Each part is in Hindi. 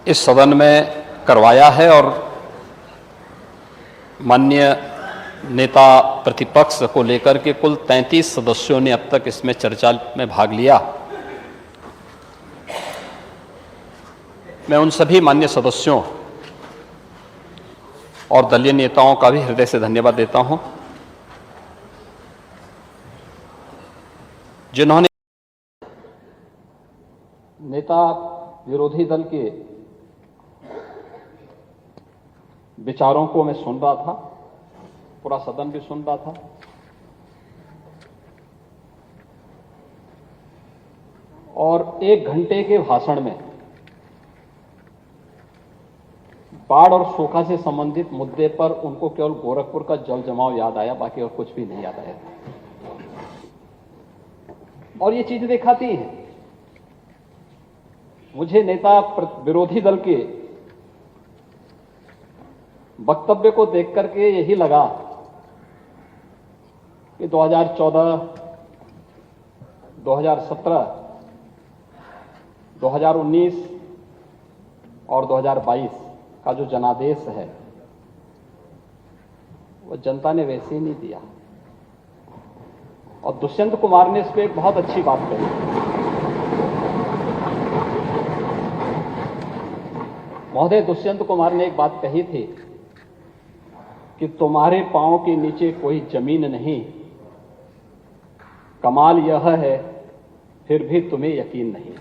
इस सदन में करवाया है और माननीय नेता प्रतिपक्ष को लेकर के कुल 33 सदस्यों ने अब तक इसमें चर्चा में भाग लिया। मैं उन सभी माननीय सदस्यों और दलीय नेताओं का भी हृदय से धन्यवाद देता हूं, जिन्होंने नेता विरोधी दल के विचारों को मैं सुन रहा था, पूरा सदन भी सुन रहा था, और 1 घंटे के भाषण में बाढ़ और सूखा से संबंधित मुद्दे पर उनको केवल गोरखपुर का जल जमाव याद आया, बाकी और कुछ भी नहीं याद आया। और ये चीज दिखाती है, मुझे नेता विरोधी दल के वक्तव्य को देख करके यही लगा कि 2014, 2017, 2019 और 2022 का जो जनादेश है वो जनता ने वैसे ही नहीं दिया। और दुष्यंत कुमार ने इस पर एक बहुत अच्छी बात कही। महोदय, दुष्यंत कुमार ने एक बात कही थी कि तुम्हारे पांव के नीचे कोई जमीन नहीं, कमाल यह है फिर भी तुम्हें यकीन नहीं।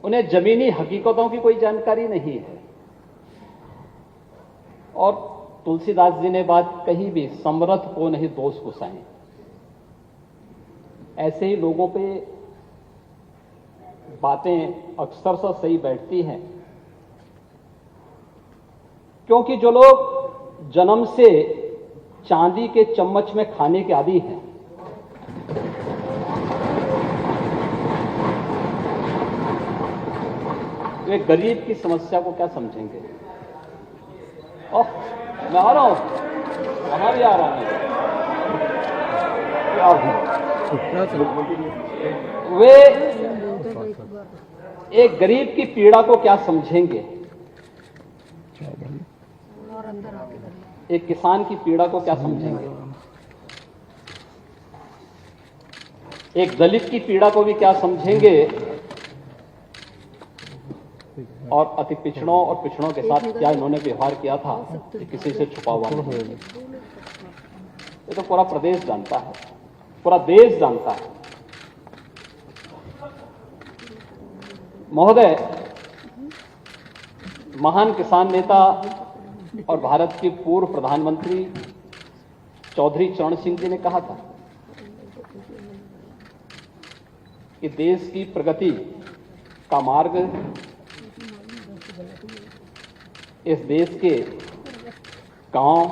उन्हें जमीनी हकीकतों की कोई जानकारी नहीं है। और तुलसीदास जी ने बात कही भी, समर्थ को नहीं दोष गुसाएं। ऐसे ही लोगों पे बातें अक्सर सा सही बैठती हैं, क्योंकि जो लोग जन्म से चांदी के चम्मच में खाने के आदी हैं, वे गरीब की समस्या को क्या समझेंगे। ओह, मैं आ रहा हूं, वहां भी आ रहा हूं। वे एक गरीब की पीड़ा को क्या समझेंगे, एक किसान की पीड़ा को क्या समझेंगे, एक दलित की पीड़ा को भी क्या समझेंगे, और अति पिछड़ों और पिछड़ों के साथ क्या इन्होंने व्यवहार किया था, ये किसी से छुपा हुआ नहीं। ये तो पूरा प्रदेश जानता है, पूरा देश जानता है। महोदय, महान किसान नेता और भारत के पूर्व प्रधानमंत्री चौधरी चरण सिंह जी ने कहा था कि देश की प्रगति का मार्ग इस देश के गांव,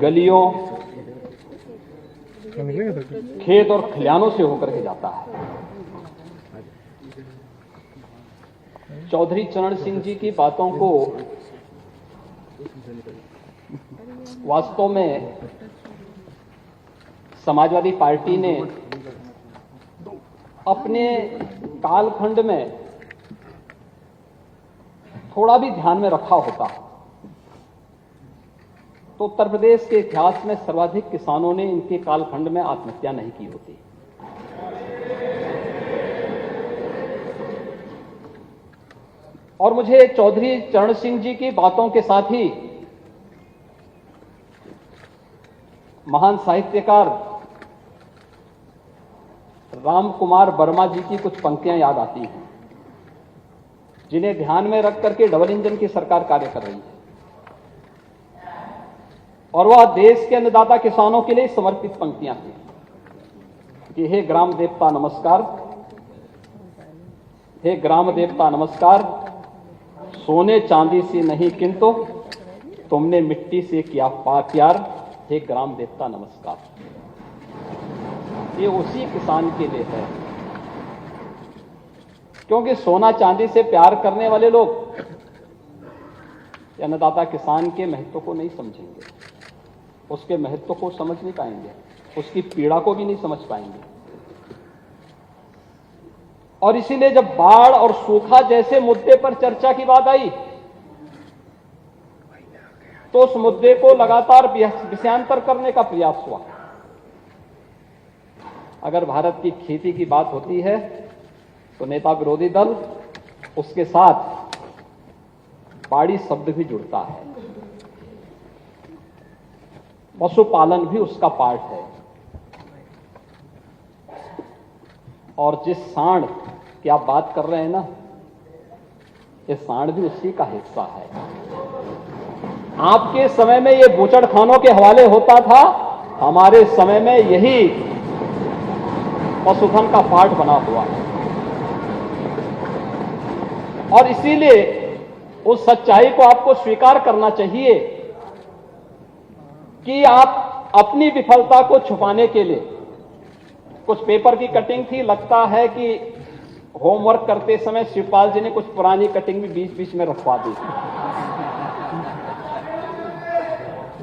गलियों, खेत और खलिहानों से होकर के जाता है। चौधरी चरण सिंह जी की बातों को वास्तव में समाजवादी पार्टी ने अपने कालखंड में थोड़ा भी ध्यान में रखा होता तो उत्तर प्रदेश के इतिहास में सर्वाधिक किसानों ने इनके कालखंड में आत्महत्या नहीं की होती। और मुझे चौधरी चरण सिंह जी की बातों के साथ ही महान साहित्यकार राम कुमार वर्मा जी की कुछ पंक्तियां याद आती हैं, जिन्हें ध्यान में रख करके डबल इंजन की सरकार कार्य कर रही है। और वह देश के अन्नदाता किसानों के लिए समर्पित पंक्तियां थी कि हे ग्राम देवता नमस्कार, हे ग्राम देवता नमस्कार, सोने चांदी से नहीं किंतु तुमने मिट्टी से किया प्यार, हे ग्राम देवता नमस्कार। ये उसी किसान के लिए है, क्योंकि सोना चांदी से प्यार करने वाले लोग अन्नदाता किसान के महत्व को नहीं समझेंगे। उसके महत्व को समझ नहीं पाएंगे, उसकी पीड़ा को भी नहीं समझ पाएंगे। और इसीलिए जब बाढ़ और सूखा जैसे मुद्दे पर चर्चा की बात आई तो उस मुद्दे को लगातार विषयांतर करने का प्रयास हुआ। अगर भारत की खेती की बात होती है तो नेता विरोधी दल उसके साथ पाड़ी शब्द भी जुड़ता है, पशुपालन भी उसका पार्ट है। और जिस सांड की आप बात कर रहे हैं ना, ये सांड भी उसी का हिस्सा है। आपके समय में ये बूचड़खानों के हवाले होता था, हमारे समय में यही पशुधन का पार्ट बना हुआ है। और इसीलिए उस सच्चाई को आपको स्वीकार करना चाहिए कि आप अपनी विफलता को छुपाने के लिए, कुछ पेपर की कटिंग थी, लगता है कि होमवर्क करते समय शिवपाल जी ने कुछ पुरानी कटिंग भी बीच बीच में रखवा दी,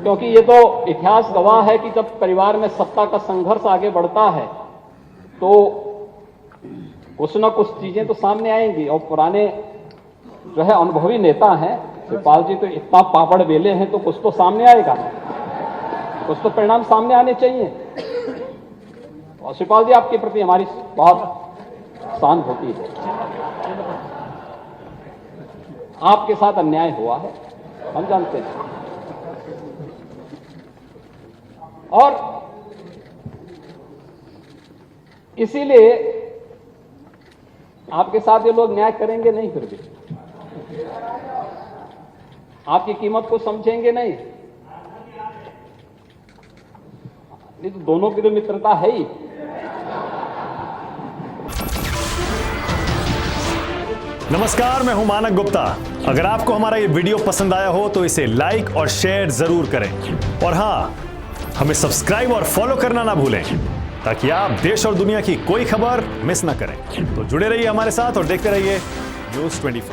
क्योंकि ये तो इतिहास गवाह है कि जब परिवार में सत्ता का संघर्ष आगे बढ़ता है तो कुछ न कुछ चीजें तो सामने आएंगी। और पुराने जो है अनुभवी नेता हैं, शिवपाल जी तो इतना पापड़ बेले हैं तो कुछ तो सामने आएगा, कुछ तो परिणाम सामने आने चाहिए। और शिवपाल जी, आपके प्रति हमारी बहुत सहानुभूति है। आपके साथ अन्याय हुआ है, हम जानते हैं। और इसीलिए आपके साथ ये लोग न्याय करेंगे नहीं, फिर भी आपकी कीमत को समझेंगे नहीं तो दोनों की तो मित्रता है ही। नमस्कार, मैं हूं मानक गुप्ता। अगर आपको हमारा ये वीडियो पसंद आया हो तो इसे लाइक और शेयर जरूर करें। और हां, हमें सब्सक्राइब और फॉलो करना ना भूलें ताकि आप देश और दुनिया की कोई खबर मिस ना करें। तो जुड़े रहिए हमारे साथ और देखते रहिए News 24।